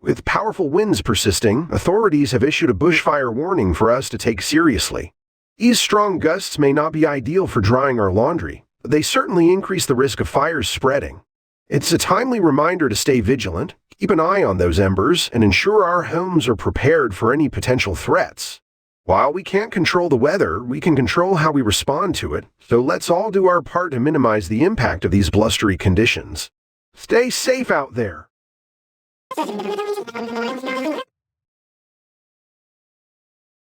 With powerful winds persisting, authorities have issued a bushfire warning for us to take seriously. These strong gusts may not be ideal for drying our laundry, but they certainly increase the risk of fires spreading. It's a timely reminder to stay vigilant, keep an eye on those embers, and ensure our homes are prepared for any potential threats. While we can't control the weather, we can control how we respond to it, so let's all do our part to minimize the impact of these blustery conditions. Stay safe out there!